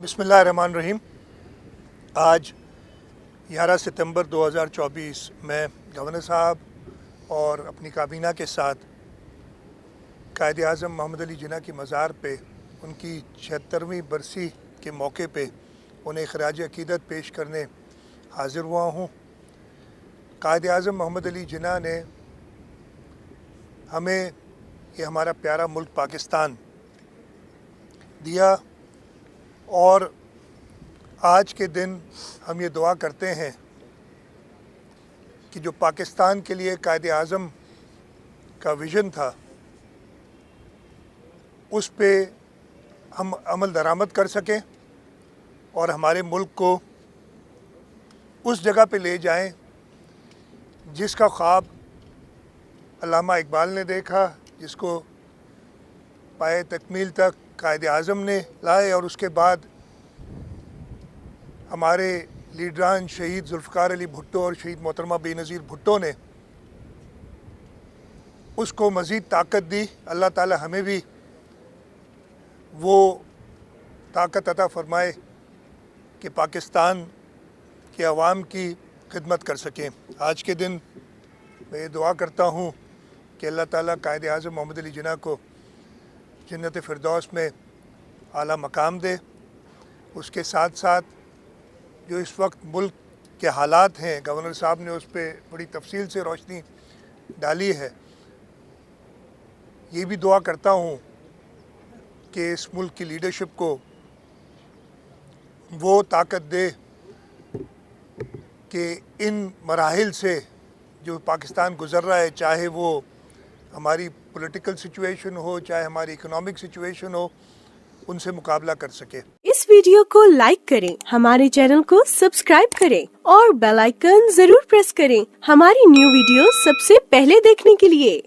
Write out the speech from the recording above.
बिस्मिल्लाहिर्रहमानिर्रहीम। आज 11 सितंबर 2024 में गवर्नर साहब और अपनी काबीना के साथ कायद-ए-आज़म मोहम्मद अली जिन्ना की मज़ार पे उनकी 76वीं बरसी के मौके पे उन्हें ख़राज अक़ीदत पेश करने हाज़िर हुआ हूँ। कायद-ए-आज़म मोहम्मद अली जिन्ना ने हमें ये हमारा प्यारा मुल्क पाकिस्तान दिया और आज के दिन हम ये दुआ करते हैं कि जो पाकिस्तान के लिए कायद-ए-आज़म का विज़न था उस पे हम अमल दरामद कर सकें और हमारे मुल्क को उस जगह पे ले जाएं जिसका ख्वाब अल्लामा इकबाल ने देखा, जिसको पाए तकमील तक कायद-ए-आज़म ने लाए और उसके बाद हमारे लीडरान शहीद ज़ुल्फ़िकार अली भुट्टो और शहीद मोहतरमा बेनज़ीर भुट्टो ने उसको मज़ीद ताकत दी। अल्लाह ताला हमें भी वो ताकत अता फ़रमाए कि पाकिस्तान के अवाम की खिदमत कर सकें। आज के दिन मैं ये दुआ करता हूँ कि अल्लाह ताला कायद-ए-आज़म मोहम्मद अली जिन्ना को जन्नत फ़िरदौस में आला मकाम दे। उसके साथ साथ जो इस वक्त मुल्क के हालात हैं, गवर्नर साहब ने उस पर बड़ी तफसील से रोशनी डाली है। ये भी दुआ करता हूँ कि इस मुल्क की लीडरशिप को वो ताकत दे कि इन मराहिल से जो पाकिस्तान गुज़र रहा है, चाहे वो हमारी पॉलिटिकल सिचुएशन हो, चाहे हमारी इकोनॉमिक सिचुएशन हो, उनसे मुकाबला कर सके। इस वीडियो को लाइक करें, हमारे चैनल को सब्सक्राइब करें और बेल आइकन जरूर प्रेस करें हमारी न्यू वीडियो सबसे पहले देखने के लिए।